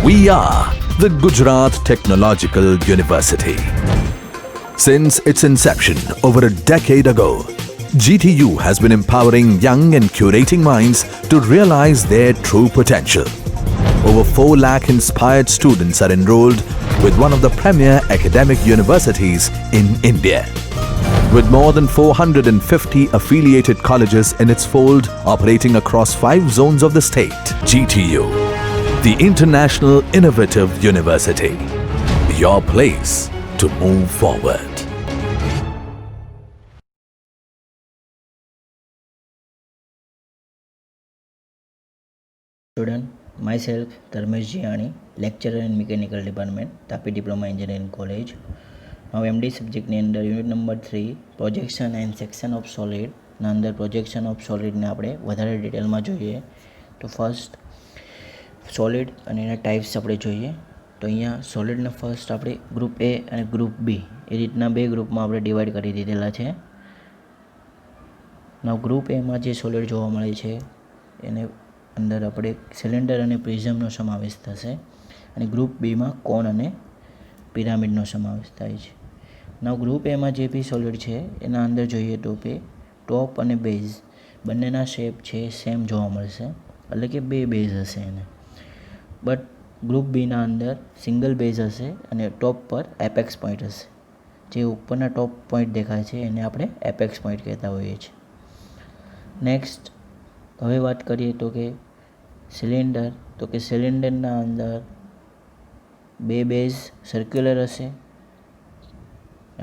We are the Gujarat Technological University. Since its inception over a decade ago, GTU has been empowering young and curating minds to realize their true potential. Over 4 lakh inspired students are enrolled with one of the premier academic universities in India. With more than 450 affiliated colleges in its fold operating across 5 zones of the state, GTU, the International Innovative University, your place to move forward. Student, myself Dharmesh Jiani, lecturer in Mechanical Department, Tapi Diploma Engineering College. Now MD subject ની અંદર unit number 3 projection and section of solid ના અંદર projection of સોલિડને આપણે વધારે ડિટેલમાં જોઈએ. તો first solid અને એના ટાઈપ્સ આપણે જોઈએ. તો અહીંયા સોલિડને ફર્સ્ટ આપણે ગ્રુપ એ અને ગ્રુપ બી એ રીતના 2 ગ્રુપમાં આપણે ડિવાઈડ કરી દીધેલા છે. now ગ્રુપ એમાં જે સોલિડ જોવા મળે છે એને અંદર આપણે સિલિન્ડર અને પ્રિઝમનો સમાવેશ થશે અને ગ્રુપ બીમાં કોન અને પિરામિડનો સમાવેશ થાય છે. now ગ્રુપ એમાં જે બી સોલિડ છે એના અંદર જોઈએ તો કે ટોપ અને બેઝ બંનેના શેપ છે સેમ જોવા મળશે, એટલે કે 2 બેઝ હશે એને. બટ ગ્રુપ બીના અંદર સિંગલ બેઝ હશે અને ટોપ પર એપેક્સ પોઈન્ટ હશે. જે ઉપરના ટોપ પોઈન્ટ દેખાય છે એને આપણે એપેક્સ પોઈન્ટ કહેતા હોઈએ છીએ. નેક્સ્ટ હવે વાત કરીએ તો કે સિલિન્ડર, તો કે સિલિન્ડરના અંદર 2 બેઝ સર્ક્યુલર હશે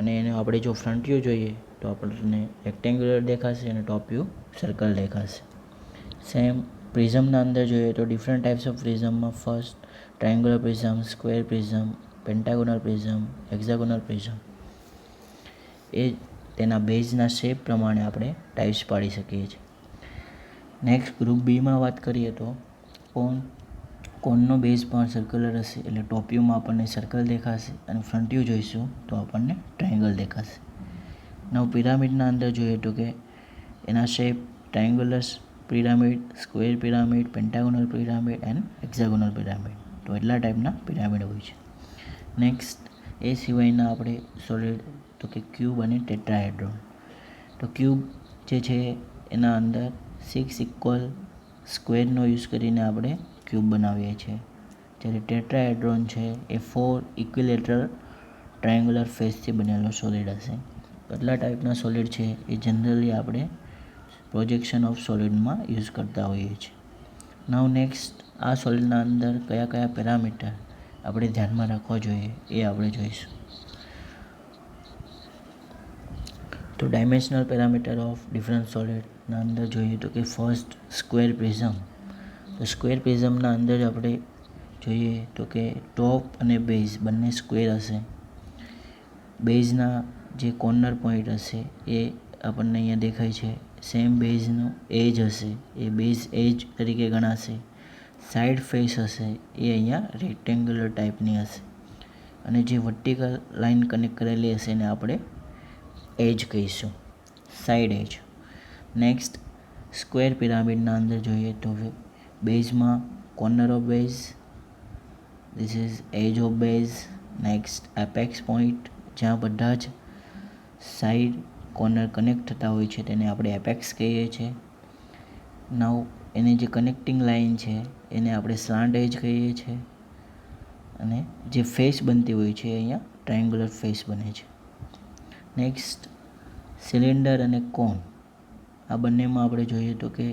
અને એને આપણે જો ફ્રન્ટ વ્યૂ જોઈએ તો આપણને રેક્ટેન્ગ્યુલર દેખાશે અને ટોપ વ્યૂ સર્કલ દેખાશે. સેમ પ્રિઝમના અંદર જોઈએ તો ડિફરન્ટ ટાઈપ્સ ઓફ પ્રિઝમમાં first triangular prism, square prism, pentagonal prism, hexagonal prism એ તેના બેઝના શેપ પ્રમાણે આપણે ટાઈપ્સ પાડી શકીએ છીએ. નેક્સ્ટ ગ્રુપ બીમાં વાત કરીએ તો કોનનો બેઝ પણ સર્ક્યુલર હશે, એટલે ટોપ વ્યૂમાં આપણને સર્કલ દેખાશે અને ફ્રન્ટ વ્યૂ જોઈશું તો આપણને ટ્રાયંગલ દેખાશે. નવ પિરામિડના અંદર જોઈએ તો કે એના shape triangular pyramid, square pyramid, pentagonal pyramid and hexagonal pyramid, તો એટલા ટાઈપના પિરામિડ હોય છે. નેક્સ્ટ એ સિવાયના આપણે સોલિડ તો કે ક્યુબ અને ટેટ્રાહેડ્રોન. તો ક્યુબ જે છે એના અંદર 6 ઇક્વલ સ્ક્વેરનો યુઝ કરીને આપણે ક્યુબ બનાવીએ છીએ, જ્યારે ટેટ્રાહેડ્રોન છે એ 4 ઇક્વિલેટરલ ટ્રાયંગ્યુલર ફેસથી બનેલો સોલિડ હશે. કેટલા ટાઈપના સોલિડ છે એ જનરલી આપણે પ્રોજેક્શન ઓફ સોલિડમાં યુઝ કરતા હોઈએ છીએ. નાવ નેક્સ્ટ આ સોલિડના અંદર કયા કયા પેરામીટર આપણે ધ્યાનમાં રાખવા જોઈએ એ આપણે જોઈશું. તો ડાયમેન્શનલ પેરામીટર ઓફ ડિફરન્ટ સોલિડના અંદર જોઈએ તો કે ફર્સ્ટ સ્ક્વેર પ્રિઝમ. તો સ્ક્વેર પ્રિઝમના અંદર આપણે જોઈએ તો કે ટોપ અને બેઝ બંને સ્ક્વેર હશે. બેઝના જે કોર્નર પોઈન્ટ હશે એ આપણને અહીંયા દેખાય છે, સેમ બેઝનો એજ હશે એ બેઝ એજ તરીકે ગણાશે. સાઈડ ફેસ હશે એ અહીંયા રેક્ટેન્ગ્યુલર ટાઈપની હશે અને જે વર્ટિકલ લાઇન કનેક્ટ કરેલી હશે એને આપણે એજ કહીશું, સાઈડ એજ. નેક્સ્ટ સ્ક્વેર પિરામિડના અંદર જોઈએ તો બેઝમાં corner of base, this is edge of base. Next apex point જ્યાં બધા જ સાઈડ કોર્નર કનેક્ટ થતા હોય છે તેને આપણે એપેક્સ કહીએ છીએ. નાવ એની જે કનેક્ટિંગ લાઇન છે એને આપણે સ્લાન્ટ એજ કહીએ છીએ અને જે ફેસ બનતી હોય છે અહીંયા ટ્રાયંગ્યુલર ફેસ બને છે. નેક્સ્ટ સિલિન્ડર અને કોન, આ બંનેમાં આપણે જોઈએ તો કે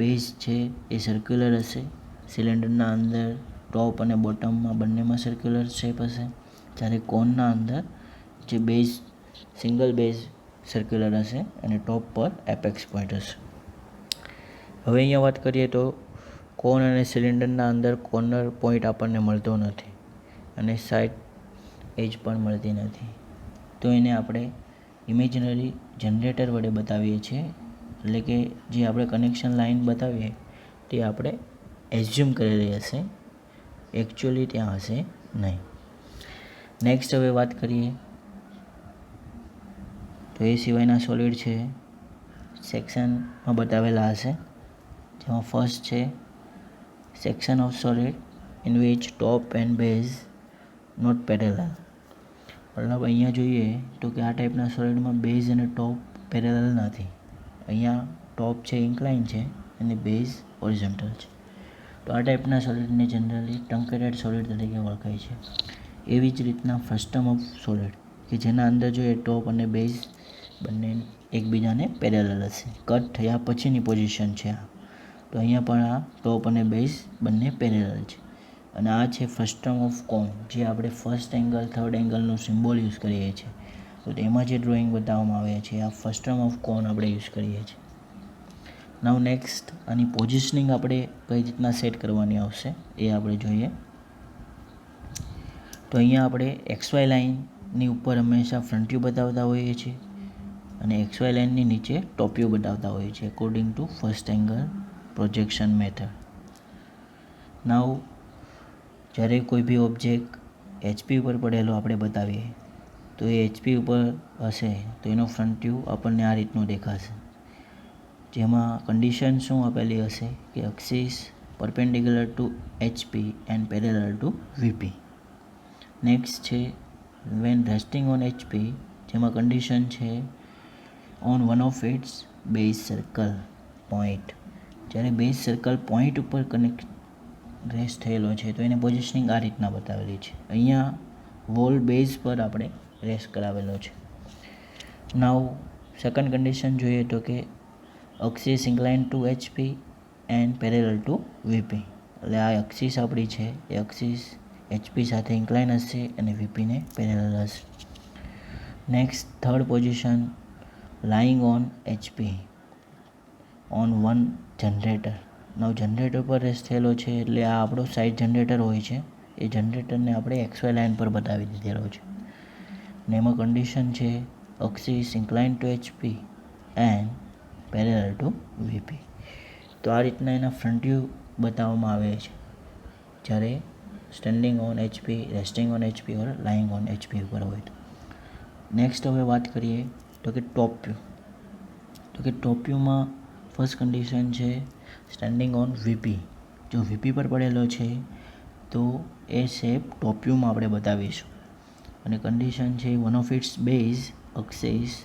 બેઝ છે એ સર્ક્યુલર હશે. સિલિન્ડરના અંદર ટોપ અને બોટમમાં બંનેમાં સર્ક્યુલર શેપ હશે, જ્યારે કોનના અંદર જે બેઝ સિંગલ બેઝ સર્ક્યુલર હશે અને ટોપ પર એપેક્સ પોઈન્ટ હશે. હવે અહીંયા વાત કરીએ તો કોન અને સિલિન્ડરના અંદર કોર્નર પોઈન્ટ આપણને મળતો નથી અને સાઈડ એજ પણ મળતી નથી, તો એને આપણે ઇમેજનરી જનરેટર વડે બતાવીએ છીએ, એટલે કે જે આપણે કનેક્શન લાઇન બતાવીએ તે આપણે એઝ્યુમ કરેલી હશે, એકચ્યુઅલી ત્યાં હશે નહીં. નેક્સ્ટ હવે વાત કરીએ તો એ સિવાયના સોલિડ છે સેક્શનમાં બતાવેલા હશે, જેમાં ફર્સ્ટ છે section of solid. in which top and base not parallel. મતલબ અહીંયા જોઈએ તો કે આ ટાઈપના સોલિડમાં બેઝ અને ટોપ પેરેલલ નથી. અહીંયા ટોપ છે ઇન્ક્લાઇન છે અને બેઝ હોરિઝોન્ટલ છે. તો આ ટાઈપના સોલિડને જનરલી ટ્રંકેટેડ સોલિડ તરીકે ઓળખાય છે. એવી જ રીતના ફ્રસ્ટમ ઓફ સોલિડ કે જેના અંદર જોઈએ ટોપ અને બેઝ બંને એકબીજાને પેરેલલ હશે. કટ થયા પછીની પોઝિશન છે આ. તો અહીંયા પણ આ ટોપ અને બેઝ બંને પેરેલલ છે. અને આ છે ફ્રસ્ટમ ઓફ કોન, જે આપણે ફર્સ્ટ એંગલ થર્ડ એંગલનું સિમ્બોલ યુઝ કરીએ છીએ. તો તેમાં જે ડ્રોઈંગ બતાવવામાં આવે છે આ ફ્રસ્ટમ ઓફ કોન આપણે યુઝ કરીએ છીએ. નાઉ નેક્સ્ટ આની પોઝિશનિંગ આપણે કઈ રીતના સેટ કરવાની આવશે એ આપણે જોઈએ. તો અહીંયા આપણે XY લાઇનની ઉપર હંમેશા ફ્રન્ટ વ્યૂ બતાવતા હોઈએ છીએ અને XY લાઇનની નીચે ટોપ વ્યૂ બતાવતા હોઈએ છીએ according to first angle projection method. Now જ્યારે કોઈ બી ઓબ્જેક્ટ HP ઉપર પડેલો આપણે બતાવીએ તો એ HP ઉપર હશે તો એનો ફ્રન્ટ વ્યૂ આપણને આ રીતનું દેખાશે, જેમાં કન્ડિશન શું આપેલી હશે કે axis perpendicular to HP and parallel to VP. Next છે વેન રેસ્ટિંગ ઓન HP, જેમાં કન્ડિશન છે on one of its base circle point. જ્યારે બેઝ સર્કલ પોઈન્ટ ઉપર રેસ્ટ થયેલો છે તો એને પોઝિશનિંગ આ રીતના બતાવેલી છે. અહીંયા વોલ બેઝ પર આપણે રેસ્ટ કરાવેલો છે. નાઉ સેકન્ડ કન્ડિશન જોઈએ તો કે axis incline to HP and parallel to VP. એટલે આ એક્સિસ આપણી છે એ એક્સિસ HP સાથે ઇન્ક્લાઇન હશે અને VP ને પેરેલલ હશે. Next third position lying on HP on one generator. Now generator પર રેસ્ટ થયેલો છે એટલે આ આપણો સાઇડ જનરેટર હોય છે. એ જનરેટરને આપણે XY લાઇન પર બતાવી દીધેલો છે. ને એમાં કન્ડિશન છે axis incline to HP and parallel to VP. તો આ રીતના એના ફ્રન્ટ વ્યૂ બતાવવામાં આવે છે જ્યારે standing on HP, resting on HP or lying on HP ઉપર હોય તો. નેક્સ્ટ હવે વાત કરીએ તો કે ટોપ વ્યૂ. તો કે ટોપ વ્યૂમાં ફર્સ્ટ કન્ડિશન છે સ્ટેન્ડિંગ ઓન VP. જો VP પર પડેલો છે તો એ શેપ ટોપ વ્યૂમાં આપણે બતાવીશું. અને કન્ડિશન છે one of its base axis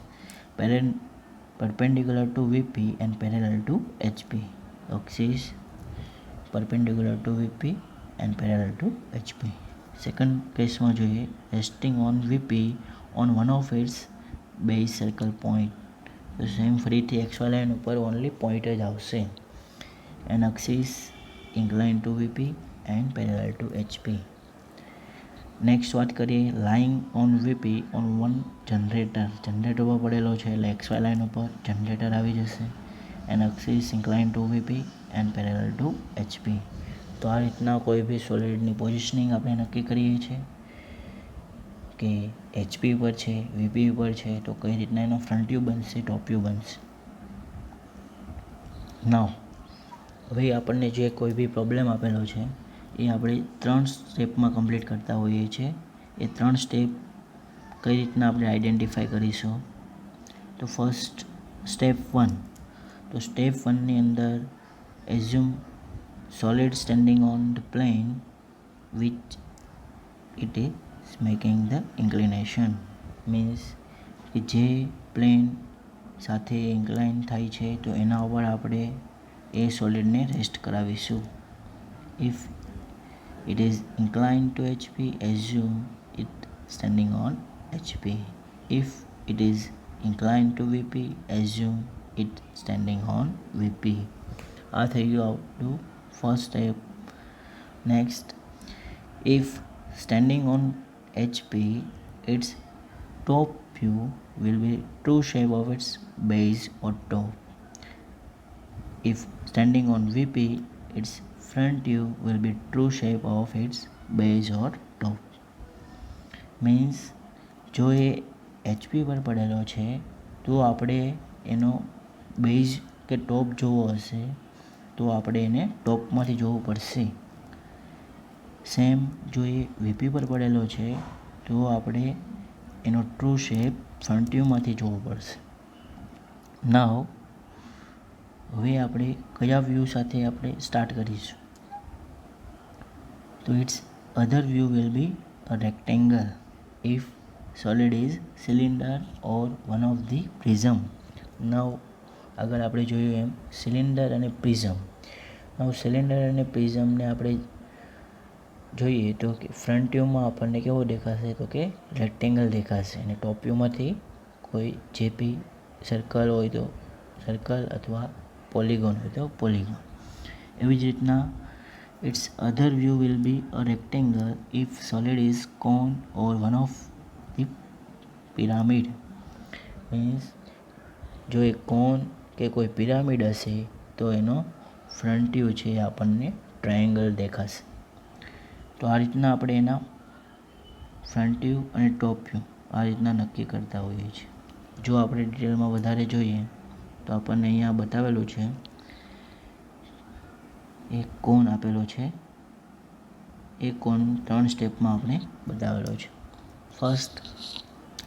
perpendicular to VP and parallel to HP. Axis perpendicular to VP and parallel to HP. Second કેસમાં જોઈએ resting on VP on one of its base circle point. તો same ફરીથી XY line ઉપર only point જ આવશે. And axis incline to VP and parallel to HP. Next વાત કરીએ lying on VP on one generator. Generator પર પડેલો છે એટલે XY લાઇન ઉપર જનરેટર આવી જશે. And axis incline to VP and parallel to HP. તો આ રીતના કોઈ બી સોલિડની પોઝિશનિંગ આપણે નક્કી કરીએ છીએ કે HP ઉપર છે, VP ઉપર છે, તો કઈ રીતના એનો ફ્રન્ટ વ્યૂ બનશે, ટોપ વ્યૂ બનશે. નાવ હવે આપણને જે કોઈ બી પ્રોબ્લેમ આપેલો છે એ આપણે 3 સ્ટેપમાં કમ્પ્લીટ કરતા હોઈએ છીએ. એ 3 સ્ટેપ કઈ રીતના આપણે આઈડેન્ટિફાઈ કરીશું. તો ફર્સ્ટ સ્ટેપ 1. તો સ્ટેપ 1ની અંદર assume solid standing on the plane which it is making the inclination. Means કે જે પ્લેન સાથે ઇન્ક્લાઇન થાય છે તો એના ઉપર આપણે એ સોલિડને રેસ્ટ કરાવીશું. If it is inclined to HP, assume it standing on HP. If it is inclined to VP, assume it standing on VP. આ થઈ ગયું આપણું first step. Next, if standing on HP, its top view will be true shape of its base or top. If standing on VP, its front view will be true shape of its base or top. Means જો એ HP પર પડેલો છે તો આપણે એનો base કે ટોપ જોવો હશે તો આપણે એને ટોપમાંથી જોવું પડશે. સેમ જો એ VP પર પડેલો છે તો આપણે એનો ટ્રુ શેપ ફ્રન્ટ વ્યૂમાંથી જોવું પડશે. નાવ હવે આપણે કયા વ્યૂ સાથે આપણે સ્ટાર્ટ કરીશું. તો its other view will be a rectangle if solid is cylinder or one of the prism. Now આગળ આપણે જોયું એમ સિલિન્ડર અને પ્રિઝમ. નવ સિલિન્ડર અને પ્રિઝમને આપણે જોઈએ તો કે ફ્રન્ટ વ્યૂમાં આપણને કેવો દેખાશે તો કે રેક્ટેંગલ દેખાશે અને ટોપ વ્યૂમાંથી કોઈ જેપી સર્કલ હોય તો સર્કલ અથવા પોલિગોન હોય તો પોલિગોન. એવી જ રીતના its other view will be a rectangle if solid is cone or one of the pyramid. Means જો એ કોન કે કોઈ પિરામિડ હશે તો એનો ફ્રન્ટ વ્યૂ છે એ આપણને ટ્રાયેંગલ દેખાશે. તો આ રીતના આપણે એના ફ્રન્ટ વ્યૂ અને ટોપ વ્યૂ આ રીતના નક્કી કરતા હોઈએ છીએ. જો આપણે ડિટેલમાં વધારે જોઈએ તો આપણને અહીંયા બતાવેલું છે એક કોન આપેલો છે. એ કોન 3 સ્ટેપમાં આપણે બતાવેલો છે. ફર્સ્ટ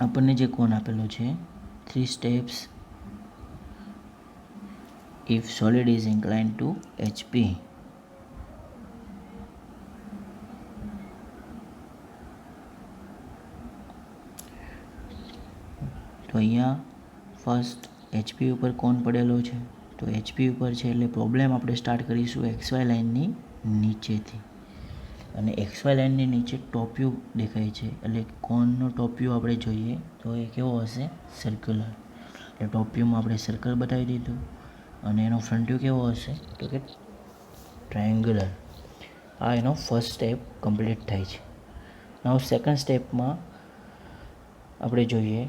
આપણને જે કોન આપેલો છે 3 steps if solid is inclined to HP. તો અહીંયા ફર્સ્ટ HP ઉપર કોન પડેલો છે. તો HP ઉપર છે એટલે પ્રોબ્લેમ આપણે સ્ટાર્ટ કરીશું XY લાઇનની નીચેથી. અને XY લાઇનની નીચે ટોપ વ્યૂ દેખાય છે એટલે કોનનો ટોપ વ્યૂ આપણે જોઈએ તો એ કેવો હશે સર્ક્યુલર. એટલે ટોપ વ્યૂમાં આપણે સર્કલ બતાવી દીધું અને એનો ફ્રન્ટ વ્યૂ કેવો હશે તો કે ટ્રાયેંગ્યુલર. આ એનો ફર્સ્ટ સ્ટેપ કમ્પ્લીટ થાય છે. નાવ સેકન્ડ સ્ટેપમાં આપણે જોઈએ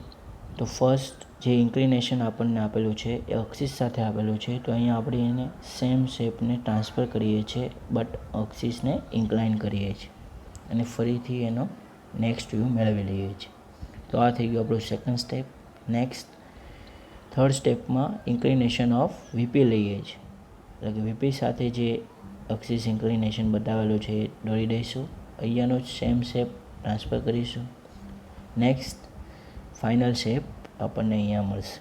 તો ફર્સ્ટ જે ઇન્ક્લિનેશન આપણને આપેલું છે એ અક્સિસ સાથે આપેલું છે. તો અહીંયા આપણે એને સેમ શેપને ટ્રાન્સફર કરીએ છીએ બટ અક્સિસને ઇન્ક્લાઇન કરીએ છીએ અને ફરીથી એનો નેક્સ્ટ વ્યૂ મેળવી લઈએ છીએ. તો આ થઈ ગયું આપણું સેકન્ડ સ્ટેપ. નેક્સ્ટ થર્ડ સ્ટેપમાં ઇન્ક્લિનેશન ઓફ VP લઈએ છીએ. એટલે કે VP સાથે જે અક્સિસ ઇન્ક્લિનેશન બતાવેલું છે એ દોરી દઈશું. અહીંયાનો જ સેમ શેપ ટ્રાન્સફર કરીશું. નેક્સ્ટ ફાઇનલ શેપ આપણને અહીંયા મળશે.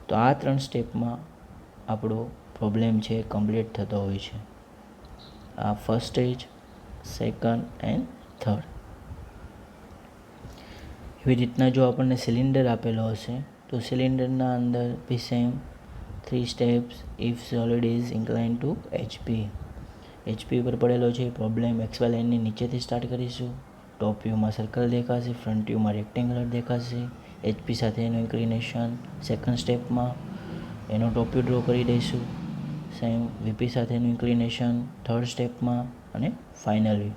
તો આ 3 સ્ટેપમાં આપણો પ્રોબ્લેમ છે કમ્પ્લીટ થતો હોય છે. આ first stage, second and third. એવી રીતના જો આપણને સિલિન્ડર આપેલો હશે તો સિલિન્ડરના અંદર બી same 3 steps if solid is inclined to HP ઉપર પડેલો છે. પ્રોબ્લેમ XY લાઇનની નીચેથી સ્ટાર્ટ કરીશું. ટોપ વ્યૂમાં સર્કલ દેખાશે, ફ્રન્ટ વ્યૂમાં રેક્ટેંગ્યુલર દેખાશે. HP સાથે એનું ઇન્ક્લિનેશન સેકન્ડ સ્ટેપમાં એનો ટોપ વ્યૂ ડ્રો કરી દઈશું. સેમ VP સાથેનું ઇન્ક્લિનેશન થર્ડ સ્ટેપમાં અને ફાઇનલ વ્યૂ.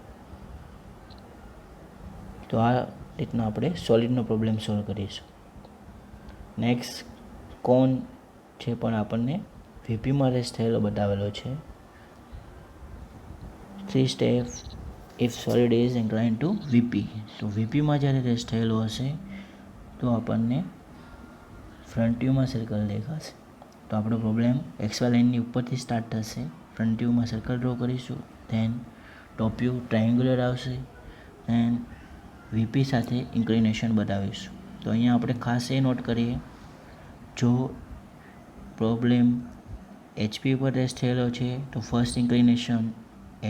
તો આ રીતના આપણે સોલિડનો પ્રોબ્લેમ સોલ્વ કરીશું. નેક્સ્ટ કોન છે પણ આપણને VPમાં રેસ્ટ થયેલો બતાવેલો છે. 3 step if solid is inclined to VP. તો VPમાં જ્યારે રેસ્ટ થયેલો હશે તો આપણને ફ્રન્ટ વ્યૂમાં સર્કલ દેખાશે. તો આપણો પ્રોબ્લેમ XY લાઇનની ઉપરથી સ્ટાર્ટ થશે. ફ્રન્ટ વ્યૂમાં સર્કલ ડ્રો કરીશું. ધેન ટોપ વ્યૂ ટ્રાયેંગ્યુલર આવશે. ધેન VP સાથે ઇન્ક્લિનેશન બતાવીશું. તો અહીંયા આપણે ખાસ એ નોટ કરીએ જો પ્રોબ્લેમ HP ઉપર રેસ્ટ થયેલો છે તો ફર્સ્ટ ઇન્ક્લિનેશન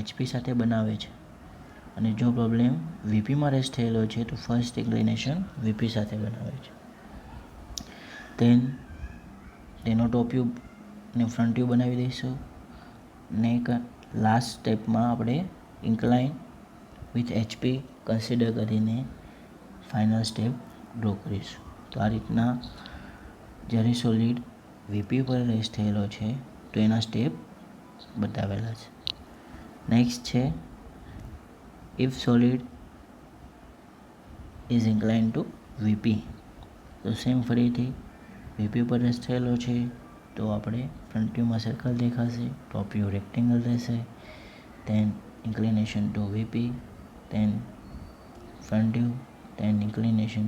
HP સાથે બનાવે છે અને જો પ્રોબ્લેમ VPમાં રેસ્ટ થયેલો છે તો ફર્સ્ટ ઇન્ક્લિનેશન VP સાથે બનાવે છે. ધેન તેનો ટોપ વ્યૂ ને ફ્રન્ટ વ્યૂ બનાવી દઈશું. ને લાસ્ટ સ્ટેપમાં આપણે ઇન્ક્લાઇન વિથ HP કન્સિડર કરીને ફાઇનલ સ્ટેપ ડ્રો કરીશું. તો આ રીતના જ્યારે સોલિડ VP પર રેસ્ટ થયેલો છે તો એના સ્ટેપ બતાવેલા છે. નેક્સ્ટ છે if solid is inclined to VP. તો સેમ ફરીથી VP પર રેસ્ટ થયેલો છે તો આપણે ફ્રન્ટ વ્યૂમાં સર્કલ દેખાશે, ટોપ વ્યૂ રેક્ટેંગલ રહેશે. Then inclination to VP, then front view, then inclination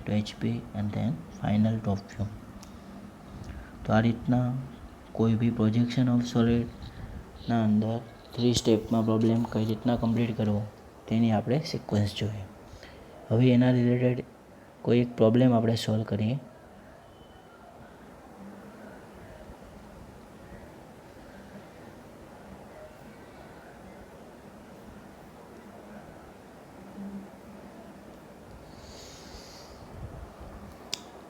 to HP and then final top view. તો આ રીતના કોઈ બી પ્રોજેક્શન ઓફ સોલિડના અંદર 3 સ્ટેપમાં પ્રોબ્લેમ કઈ રીતના કમ્પ્લીટ કરવો તેની આપણે સિક્વન્સ જોઈએ. હવે એના રિલેટેડ કોઈ એક પ્રોબ્લેમ આપણે સોલ્વ કરીએ.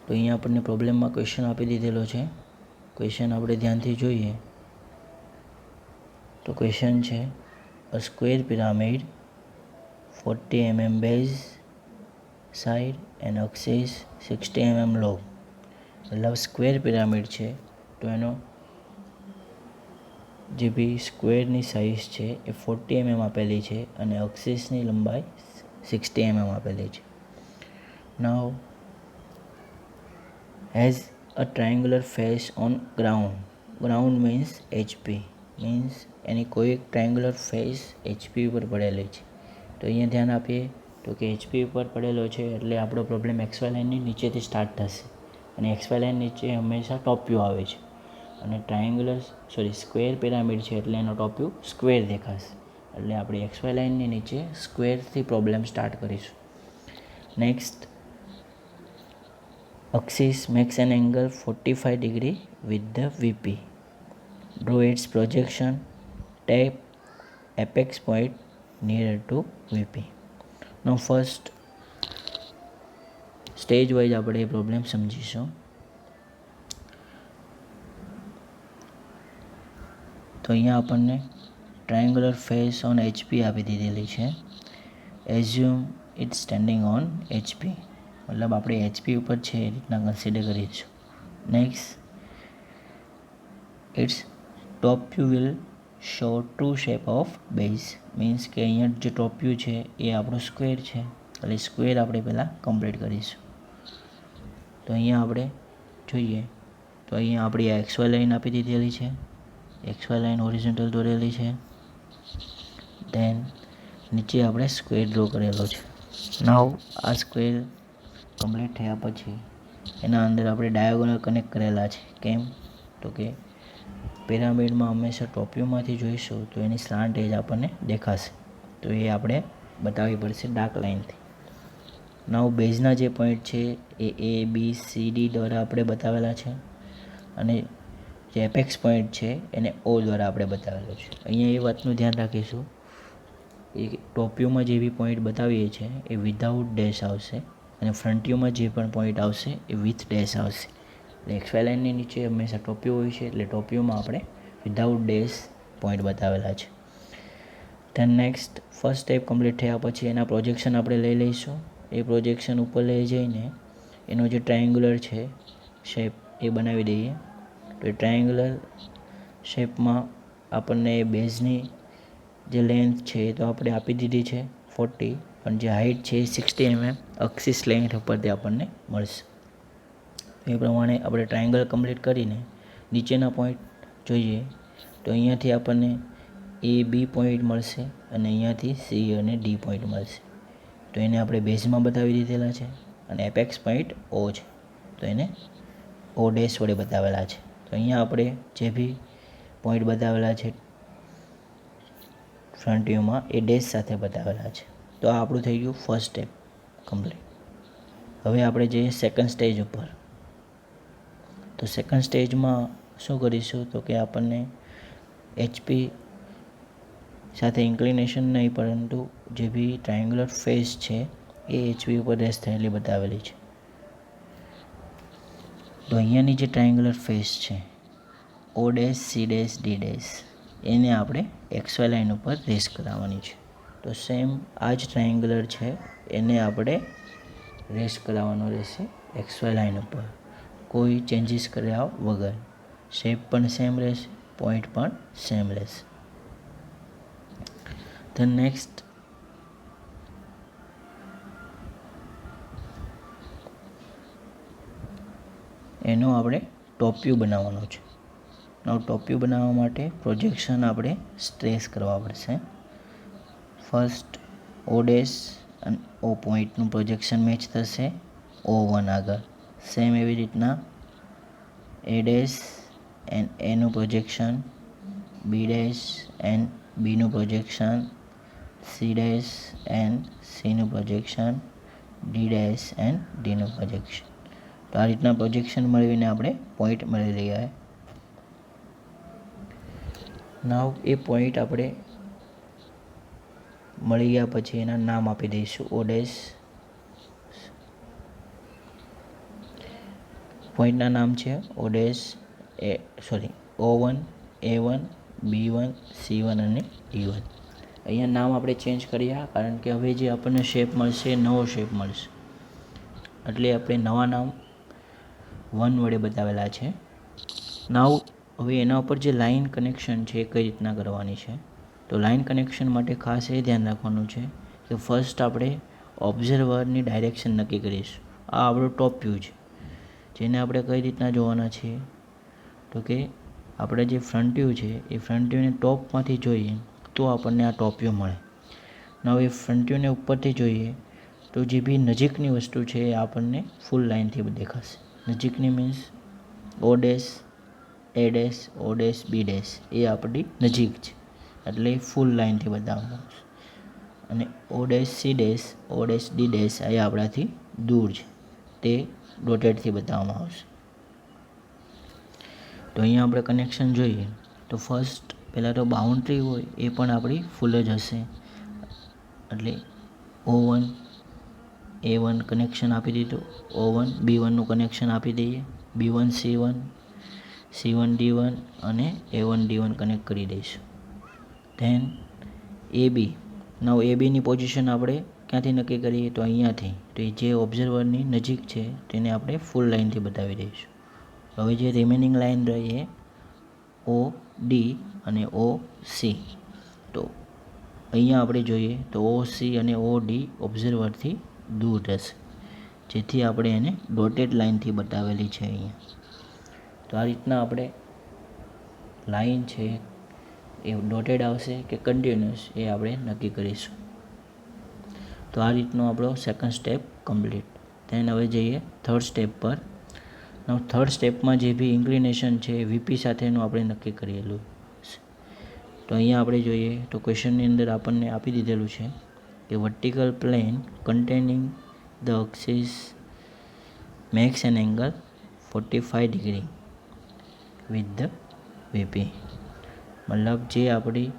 તો અહીંયા આપણને પ્રોબ્લેમમાં ક્વેશ્ચન આપી દીધેલો છે. ક્વેશ્ચન આપણે ધ્યાનથી જોઈએ તો ક્વેશ્ચન છે a square pyramid 40 mm base side and axis 60 mm લો. મતલબ સ્ક્વેર પિરામિડ છે તો એનો જે બી સ્ક્વેરની સાઇઝ છે એ 40 mm આપેલી છે અને એક્સિસની લંબાઈ 60 mm આપેલી છે. નાઉ has a triangular face on ground. Ground means HP, means એની કોઈ એક ટ્રાયંગ્યુલર ફેસ HP ઉપર પડેલી છે. તો અહીંયા ધ્યાન આપીએ તો કે HP ઉપર પડેલો છે એટલે આપણો પ્રોબ્લેમ XY લાઇનની નીચેથી સ્ટાર્ટ થશે અને XY લાઇન નીચે હંમેશા ટોપ વ્યૂ આવે છે અને સ્ક્વેર પિરામિડ છે એટલે એનો ટોપ વ્યૂ સ્ક્વેર દેખાશે એટલે આપણે XY લાઇનની નીચે સ્ક્વેરથી પ્રોબ્લેમ સ્ટાર્ટ કરીશું. Next, axis makes an angle 45 degree with the VP. Draw its projection. Take apex point nearer to VP. Now first stage wise આપણે એ પ્રોબ્લેમ સમજીશું. તો અહીંયા આપણને ટ્રાયંગ્યુલર ફેસ ઓન HP આપી દીધેલી છે. Assume it standing on HP, મતલબ આપણે HP ઉપર છે એ રીતના કન્સિડર કરીશું. Next, its top view will show true shape of base, means કે અહીંયા જે ટોપ વ્યૂ છે એ આપણો સ્ક્વેર છે એટલે સ્ક્વેર આપણે પહેલાં કમ્પ્લીટ કરીશું. તો અહીંયા આપણે જોઈએ તો અહીંયા આપણી આ XY લાઇન આપી દીધેલી છે, XY લાઇન હોરિઝોન્ટલ દોરેલી છે, દેન નીચે આપણે સ્ક્વેર ડ્રો કરેલો છે. નાવ આ સ્ક્વેર કમ્પ્લીટ થયા પછી એના અંદર આપણે ડાયાગોનલ કનેક્ટ કરેલા છે. કેમ તો કે પિરામિડમાં હંમેશા ટોપ વ્યૂમાંથી જોઈશું તો એની સ્લાન્ટ એજ આપણને દેખાશે, તો એ આપણે બતાવવી પડશે ડાર્ક લાઇનથી. નાવ બેઝના જે પોઈન્ટ છે એ ABCD દ્વારા આપણે બતાવેલા છે અને જે એપેક્સ પોઈન્ટ છે એને O દ્વારા આપણે બતાવેલો છે. અહીંયા એ વાતનું ધ્યાન રાખીશું એ ટોપ વ્યૂમાં જે બી પોઈન્ટ બતાવીએ છીએ એ વિધાઉટ ડેશ આવશે અને ફ્રન્ટ વ્યૂમાં જે પણ પોઈન્ટ આવશે એ વિથ ડેશ આવશે. એટલે XY લાઇનની નીચે હંમેશા ટોપ વ્યૂ હોય છે એટલે ટોપ વ્યૂમાં આપણે વિધાઉટ ડેશ પોઈન્ટ બતાવેલા છે. Than next, first step complete થયા પછી એના પ્રોજેક્શન આપણે લઈ લઈશું. એ પ્રોજેક્શન ઉપર લઈ જઈને એનો જે ટ્રાયંગ્યુલર છે શેપ એ બનાવી દઈએ. તો એ ટ્રાયંગ્યુલર શેપમાં આપણને બેઝની જે લેન્થ છે એ તો આપણે આપી દીધી છે 40, પણ જે હાઇટ છે એ 60 mm એક્સિસ લેન્થ ઉપરથી આપણને મળશે. એ પ્રમાણે આપણે ટ્રાયંગલ કમ્પ્લીટ કરીને નીચેના પોઈન્ટ જોઈએ તો અહીંયાથી આપણને AB પોઈન્ટ મળશે અને અહીંયાથી C અને D પોઈન્ટ મળશે. તો એને આપણે બેઝમાં બતાવી દીધેલા છે અને એપેક્સ પોઈન્ટ O છે તો એને O ડેશ વડે બતાવેલા છે. તો અહીંયા આપણે જે બી પોઈન્ટ બતાવેલા છે ફ્રન્ટ વ્યૂમાં એ ડેશ સાથે બતાવેલા છે. તો આ આપણું થઈ ગયું ફર્સ્ટ સ્ટેપ કમ્પ્લીટ. હવે આપણે જઈએ સેકન્ડ સ્ટેજ ઉપર. તો સેકન્ડ સ્ટેજમાં શું કરીશું તો કે આપણને HP સાથે ઇન્ક્લિનેશન નહીં પરંતુ જે બી ટ્રાયંગ્યુલર ફેસ છે એ HP ઉપર રેસ્ટ થયેલી બતાવેલી છે. તો અહીંયાની જે ટ્રાયંગ્યુલર ફેસ છે O dash C dash D dash એને આપણે XY લાઇન ઉપર રેસ્ટ કરાવવાની છે. તો સેમ આ જ ટ્રાયંગ્યુલર છે એને આપણે રેસ્ટ કરાવવાનો રહેશે XY લાઇન ઉપર, કોઈ ચેન્જીસ કર્યા વગર. શેપ પણ સેમ રહેશે, પોઈન્ટ પણ સેમ રહેશે. ધેન નેક્સ્ટ, એનો આપણે ટોપ વ્યૂ બનાવવાનો છે. ટોપ વ્યૂ બનાવવા માટે પ્રોજેક્શન આપણે સ્ટ્રેસ કરવા પડશે. ફર્સ્ટ O ડેશ અને O પોઈન્ટનું પ્રોજેક્શન મેચ થશે O1 આગળ. સેમ એવી રીતના A ડેશ એન્ડ Aનું પ્રોજેક્શન, B ડેશ એન્ડ Bનું પ્રોજેક્શન, C ડેશ એન્ડ Cનું પ્રોજેક્શન, D ડેશ એન્ડ Dનું પ્રોજેક્શન. તો આ રીતના પ્રોજેક્શન મેળવીને આપણે પોઈન્ટ મળી રહ્યા. નાવ એ પોઈન્ટ આપણે મળી ગયા પછી એના નામ આપી દઈશું O ડેશ પોઈન્ટના નામ છે O1, A1, B1, C1 અને D1. અહીંયા નામ આપણે ચેન્જ કર્યા કારણ કે હવે જે આપણને શેપ મળશે નવો શેપ મળશે, એટલે આપણે નવા નામ 1 વડે બતાવેલા છે. નાવ હવે એના ઉપર જે લાઇન કનેક્શન છે એ કઈ રીતના કરવાની છે. તો લાઇન કનેક્શન માટે ખાસ એ ધ્યાન રાખવાનું છે કે ફર્સ્ટ આપણે ઓબ્ઝર્વરની ડાયરેક્શન નક્કી કરીશું. આ આપણો ટોપ વ્યૂ છે, જેને આપણે કઈ રીતના જોવાના છે તો કે આપણે જે ફ્રન્ટ વ્યૂ છે એ ફ્રન્ટ વ્યૂને ટોપમાંથી જોઈએ તો આપણને આ ટોપ વ્યૂ મળે. હવે ફ્રન્ટ વ્યૂને ઉપરથી જોઈએ તો જે બી નજીકની વસ્તુ છે એ આપણને ફૂલ લાઇનથી દેખાશે. નજીકની means O dash, A dash, O dash, B dash એ આપણી નજીક છે, એટલે ફૂલ લાઇનથી બતાવવામાં આવશે. અને O dash, C dash, O dash, D dash એ આપણાથી દૂર છે, તે ડોટેડથી બતાવવામાં આવશે. તો અહીંયા આપણે કનેક્શન જોઈએ તો ફર્સ્ટ પહેલાં તો બાઉન્ડ્રી હોય એ પણ આપણી ફૂલ જ હશે, એટલે O1, A1 કનેક્શન આપી દીધું, O1, B1નું કનેક્શન આપી દઈએ, B1, C1, C1, D1 અને A1, D1 કનેક્ટ કરી દઈશું. Then AB. નવ ABની પોઝિશન આપણે ક્યાંથી નક્કી કરીએ તો અહીંયાથી. તો એ જે ઓબ્ઝર્વરની નજીક છે તેને આપણે ફૂલ લાઇનથી બતાવી દઈશું. હવે જે રિમેનિંગ લાઇન રહી એ OD અને OC. તો અહીંયા આપણે જોઈએ તો OC અને OD ઓબ્ઝર્વરથી દૂર રહેશે, જેથી આપણે એને ડોટેડ લાઇનથી બતાવેલી છે અહીંયા. તો આ રીતના આપણે લાઇન છે એ ડોટેડ આવશે કે કન્ટિન્યુઅસ એ આપણે નક્કી કરીશું. તો આ રીતનો આપણો સેકન્ડ સ્ટેપ કમ્પ્લીટ. ધેન હવે જઈએ થર્ડ સ્ટેપ પર. થર્ડ સ્ટેપમાં જે બી ઇન્ક્લિનેશન છે એ VP સાથેનું આપણે નક્કી કરેલું છે. તો અહીંયા આપણે જોઈએ તો ક્વેશ્ચનની અંદર આપણને આપી દીધેલું છે કે vertical plane containing the axis makes an angle 45 degree with the VP. મતલબ જે આપણી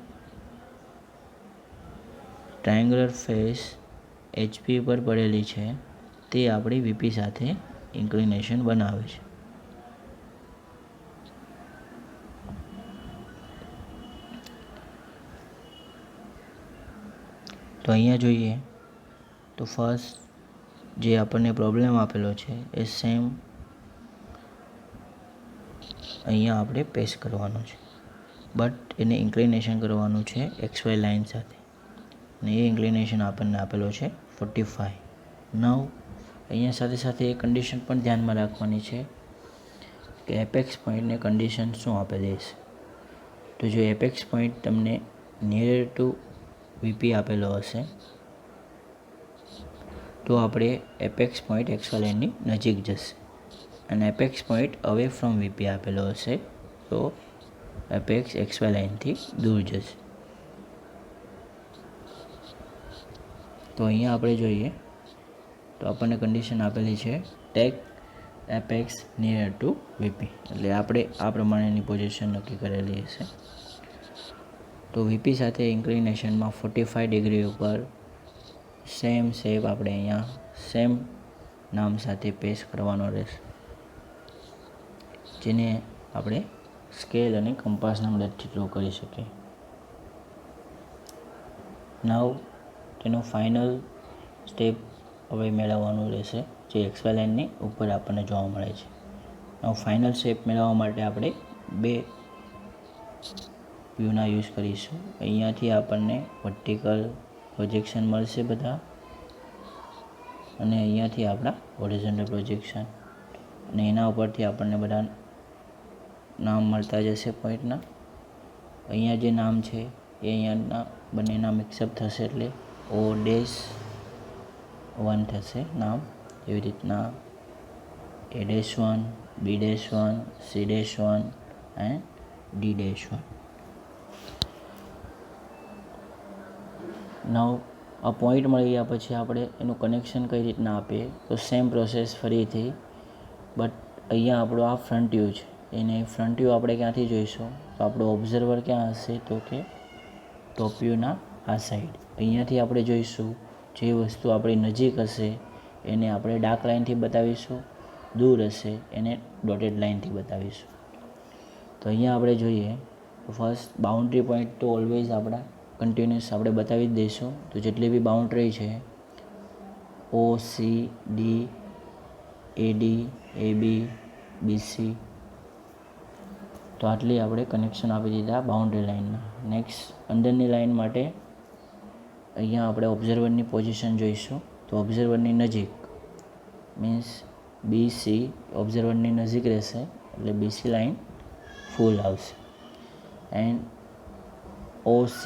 ટ્રાયંગ્યુલર ફેસ HP પર પડેલી છે તે આપણી VP સાથે ઇન્ક્લિનેશન બનાવે છે. તો અહીંયા જોઈએ તો ફર્સ્ટ જે આપણને પ્રોબ્લેમ આપેલો છે એ સેમ અહીંયા આપણે પેસ્ટ કરવાનું છે, બટ એને ઇન્ક્લિનેશન કરવાનું છે XY લાઇન સાથે, અને એ ઇન્ક્લિનેશન આપણને આપેલો છે 45. નવ અહીંયા સાથે સાથે એ કન્ડિશન પણ ધ્યાનમાં રાખવાની છે કે એપેક્સ પોઈન્ટને કન્ડિશન શું આપેલી છે. તો જો એપેક્સ પોઈન્ટ તમને નિયર ટુ VP આપેલો હશે તો આપણે એપેક્સ પોઈન્ટ XY લાઇનની નજીક જશે, અને apex point away from VP આપેલો હશે તો એપેક્સ XY લાઇનથી દૂર જશે. તો અહીંયા આપણે જોઈએ તો આપણને કન્ડિશન આપેલી છે take apex near to VP, એટલે આપણે આ પ્રમાણેની પોઝિશન નક્કી કરેલી હશે. તો VP સાથે ઇન્ક્લિનેશનમાં 45 ડિગ્રી ઉપર સેમ શેપ આપણે અહીંયા સેમ નામ સાથે પેસ્ટ કરવાનો રહેશે, જેને આપણે સ્કેલ અને કંપાસના મદદથી ડ્રો કરી શકીએ. નાવ તેનો ફાઇનલ સ્ટેપ હવે મેળવવાનું રહેશે જે XY લાઇનની ઉપર આપણને જોવા મળે છે. નાવ ફાઇનલ સ્ટેપ મેળવવા માટે આપણે બે વ્યૂના યુઝ કરીશું. અહીંયાથી આપણને વર્ટિકલ પ્રોજેક્શન મળશે બધા, અને અહીંયાથી આપણા હોરિઝોન્ટલ પ્રોજેક્શન, અને એના ઉપરથી આપણને બધા નામ મળતા જશે પોઈન્ટના. અહીંયા જે નામ છે એ અહીંયાના બંનેના મિક્સઅપ થશે એટલે O-1 થશે નામ. એવી રીતના A-1, B-1, C-1 and D-1. નવ આ પોઈન્ટ મળી ગયા પછી આપણે એનું કનેક્શન કઈ રીતના આપીએ તો સેમ પ્રોસેસ ફરીથી, બટ અહીંયા આપણો આ ફ્રન્ટ વ્યૂ છે, એને ફ્રન્ટ વ્યૂ આપણે ક્યાંથી જોઈશું તો આપણો ઓબ્ઝર્વર ક્યાં હશે તો કે ટોપ વ્યૂના આ સાઈડ. અહીંયાથી આપણે જોઈશું જે વસ્તુ આપણી નજીક હશે એને આપણે ડાર્ક લાઇનથી બતાવીશું, દૂર હશે એને ડોટેડ લાઇનથી બતાવીશું. તો અહીંયા આપણે જોઈએ તો ફર્સ્ટ બાઉન્ડ્રી પોઈન્ટ તો ઓલવેઝ આપણા કન્ટિન્યુઅસ આપણે બતાવી જ દઈશું. તો જેટલી બી બાઉન્ડ્રી છે ઓ સી ડી એડી એબી બીસી, તો આટલી આપણે કનેક્શન આપી દીધા બાઉન્ડ્રી લાઇનના. નેક્સ્ટ અંદરની લાઇન માટે અહીંયા આપણે ઓબ્ઝર્વરની પોઝિશન જોઈશું. તો ઓબ્ઝર્વરની નજીક મીન્સ BC ઓબ્ઝર્વરની નજીક રહેશે એટલે BC લાઇન ફૂલ આવશે. એન્ડ OC,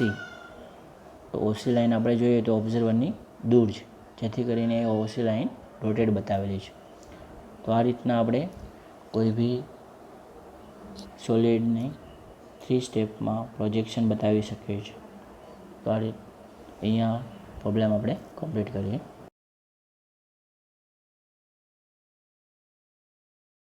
તો OC લાઇન આપણે જોઈએ તો ઓબ્ઝર્વરની દૂર છે, જેથી કરીને એ OC લાઇન રોટેડ બતાવેલી છે. તો આ રીતના આપણે કોઈ બી સોલિડને 3 સ્ટેપમાં પ્રોજેક્શન બતાવી શકીએ છીએ. તો આ રીત અહીંયા પ્રોબ્લેમ આપણે કમ્પ્લીટ કરીએ.